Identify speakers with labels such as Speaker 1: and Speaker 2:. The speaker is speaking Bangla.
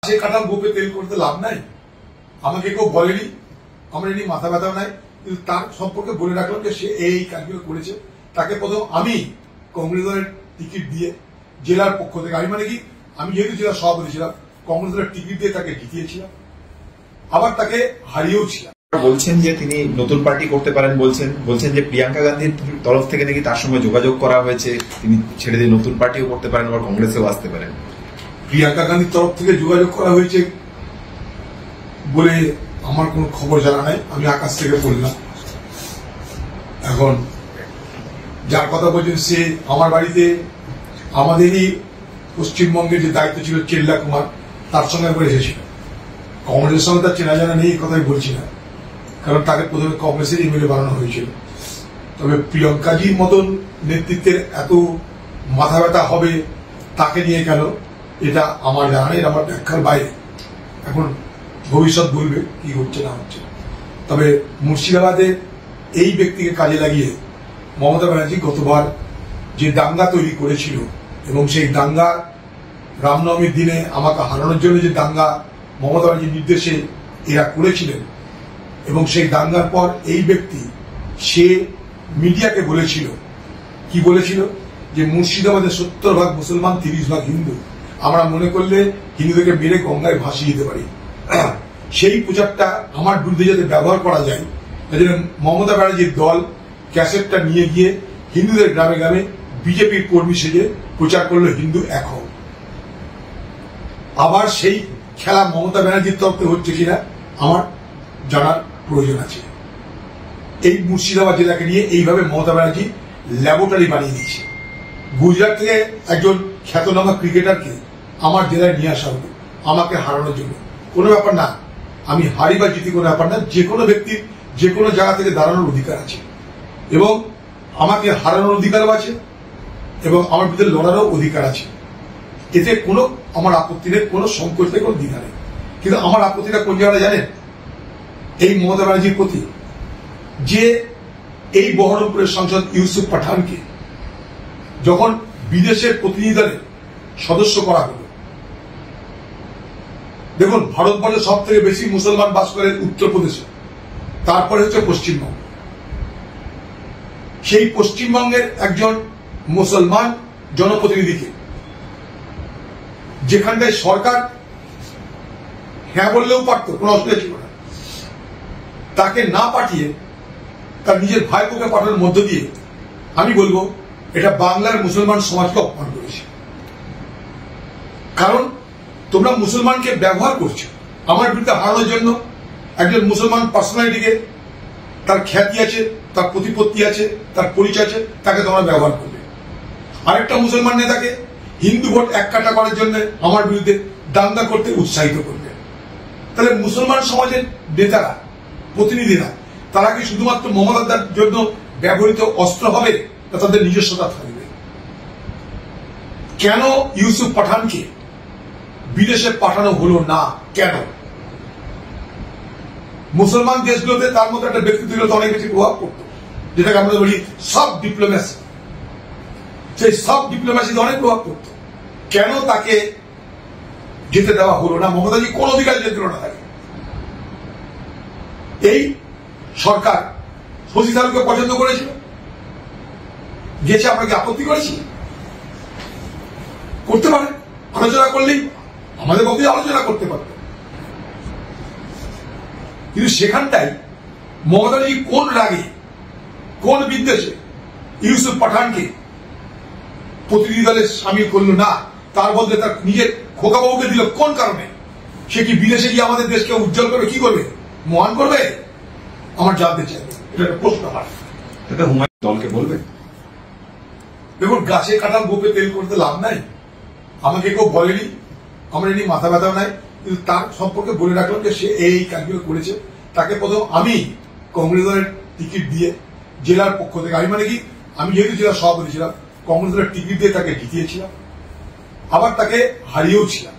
Speaker 1: সে কাঁঠাল গোপে তেল করতে লাভ নাই। আমাকে কেউ বলেনি, আমার এটি মাথা ব্যথাও নাই, কিন্তু তার সম্পর্কে বলে রাখলাম যে সে এই কাজগুলো করেছে। তাকে প্রথম আমি কংগ্রেস দলের টিকিট দিয়ে জেলার পক্ষ থেকে, আমি মানে কি, আমি যেহেতু জেলার সভাপতি ছিলাম, কংগ্রেস দলের টিকিট দিয়ে তাকে জিতিয়েছিলাম, আবার তাকে হারিয়েও ছিলাম।
Speaker 2: বলছেন যে তিনি নতুন পার্টি করতে পারেন, বলছেন যে প্রিয়াঙ্কা গান্ধীর তরফ থেকে নাকি তার সঙ্গে যোগাযোগ করা হয়েছে, তিনি ছেড়ে দিয়ে নতুন পার্টিও করতে পারেন, আবার কংগ্রেসেও আসতে পারেন।
Speaker 1: প্রিয়াঙ্কা গান্ধীর তরফ থেকে যোগাযোগ করা হয়েছে বলে আমার কোনো খবর জানা নাই, আমি আকাশ থেকে বললাম। এখন যার কথা বলছেন সে আমার বাড়িতে, আমাদেরই পশ্চিমবঙ্গের যে দায়িত্ব ছিল চেল্লা কুমার, তার সঙ্গে একবার এসেছিল। কংগ্রেসের সঙ্গে তার চেনা জানা নেই, এই কথাই বলছি না, কারণ তাকে প্রথমে কংগ্রেসের এমএলএ বানানো হয়েছিল। তবে প্রিয়ঙ্কাজির মতন নেতৃত্বের এত মাথা ব্যথা হবে তাকে নিয়ে কেন, এটা আমার জানা নেই, আমার ব্যাখ্যার বাইরে। এখন ভবিষ্যৎ বলবে কি হচ্ছে না হচ্ছে। তবে মুর্শিদাবাদে এই ব্যক্তিকে কাজে লাগিয়ে মমতা ব্যানার্জি গতবার যে দাঙ্গা তৈরি করেছিল, এবং সেই দাঙ্গা রামনবমীর দিনে আমাকে হারানোর জন্য যে দাঙ্গা মমতা ব্যানার্জির নির্দেশে এরা করেছিলেন, এবং সেই দাঙ্গার পর এই ব্যক্তি সে মিডিয়াকে বলেছিল, কি বলেছিল, যে মুর্শিদাবাদে 70% মুসলমান, 30% হিন্দু, আমরা মনে করলে হিন্দুদেরকে মেরে গঙ্গায় ভাসিয়ে দিতে পারি। সেই প্রচারটা আমার বিরুদ্ধে যাতে ব্যবহার করা যায়, মমতা ব্যানার্জির দল ক্যাসেটটা নিয়ে গিয়ে হিন্দুদের গ্রামে গ্রামে বিজেপির কর্মী সেজে প্রচার করলো হিন্দু এক হও। আবার সেই খেলা মমতা ব্যানার্জির তরফে হচ্ছে কিনা আমার জানার প্রয়োজন আছে। এই মুর্শিদাবাদ জেলাকে নিয়ে এইভাবে মমতা ব্যানার্জি ল্যাবরেটরি বানিয়ে দিচ্ছে। গুজরাট থেকে একজন খ্যাতনামা ক্রিকেটারকে আমার জেলায় নিয়ে আসা হলো আমাকে হারানোর জন্য। কোনো ব্যাপার না, আমি হারি বা জিতি কোনো ব্যাপার না, যে কোনো ব্যক্তির যে কোনো জায়গা থেকে দাঁড়ানোর অধিকার আছে, এবং আমাকে হারানোর অধিকারও আছে, এবং আমার বিরুদ্ধে লড়ারও অধিকার আছে। এতে কোনো আমার আপত্তি নেই, কোনো সংকোচ নেই, কোনো দ্বিধা নেই। কিন্তু আমার আপত্তিটা কোন জায়গাটা জানেন? এই মমতা ব্যানার্জির প্রতি, যে এই বহরমপুরের সাংসদ ইউসুফ পাঠানকে যখন বিদেশের প্রতিনিধি দলের সদস্য করা হল, দেখুন ভারতবর্ষে সব থেকে বেশি মুসলমান বাস করে উত্তরপ্রদেশে, তারপরে হচ্ছে পশ্চিমবঙ্গ। সেই পশ্চিমবঙ্গের একজন মুসলমান জনপ্রতিনিধিকে, যেখানটায় সরকার হ্যাঁ বললেও পারত, কোনো অসুবিধা ছিল না, তাকে না পাঠিয়ে তার নিজের ভাইপোকে পাঠানোর মধ্য দিয়ে আমি বলবো এটা বাংলার মুসলমান সমাজকে অপমান করেছে। কারণ তোমরা মুসলমানকে ব্যবহার করছো আমার বিরুদ্ধে হারানোর জন্য। একজন মুসলমান পার্সোনালিটিকে, তার খ্যাতি আছে, তার প্রতিপত্তি আছে, তার পরিচয় আছে, তাকে তোমরা ব্যবহার করবে। আরেকটা মুসলমান নেতাকে হিন্দু ভোট এক কাটা করার জন্য আমার বিরুদ্ধে দাঙ্গা করতে উৎসাহিত করবে। তাহলে মুসলমান সমাজের নেতারা, প্রতিনিধিরা, তারা কি শুধুমাত্র মমতার জন্য ব্যবহৃত অস্ত্র হবে, না তাদের নিজস্বতা থাকবে? কেন ইউসুফ পাঠানকে বিদেশে পাঠানো হলো না? কেন? মুসলমান দেশগুলোতে তার মধ্যে একটা ব্যক্তিত্ব অনেক বেশি প্রভাব পড়তো, যেটাকে আমরা বলি সব ডিপ্লোম্যাসি। সেই সব ডিপ্লোম্যাসিতে অনেক প্রভাব পড়তো। কেন তাকে যেতে দেওয়া হলো না? মমতাজি কোন অধিকার যেতে না তাকে। এই সরকার শশী থারুরকে পছন্দ করেছিল, গেছে, আমরা কি আপত্তি করেছি? করতে পারে, আলোচনা করলেই আমাদের পক্ষে আলোচনা করতে পারত। কিন্তু সেখানটাই মমতাজি কোন রাগে, কোন বিদ্বেষে ইউসুফ পাঠানকে প্রতিনিধি দলে সামিল করল না, তার বদলে তার নিজের খোকাবাবুকে দিল। কোন কারণে? সে কি বিদেশে গিয়ে আমাদের দেশকে উজ্জ্বল করবে, কি করবে, মহান করবে? আমার জানতে চাই, এটা একটা প্রশ্ন।
Speaker 2: দলকে বলবে,
Speaker 1: দেখুন গাছে কাঁঠাল গোপে তেল করতে লাভ নাই। আমাকে কেউ বলেনি, আমার এটি মাথা ব্যথাও নাই, কিন্তু তার সম্পর্কে বলে রাখলাম যে সে এই কাজগুলো করেছে। তাকে প্রথম আমি কংগ্রেস দলের টিকিট দিয়ে জেলার পক্ষ থেকে, আমি মানে কি, আমি যেহেতু জেলার সভাপতি ছিলাম, কংগ্রেস দলের টিকিট দিয়ে তাকে জিতিয়েছিলাম, আবার তাকে হারিয়েও ছিলাম।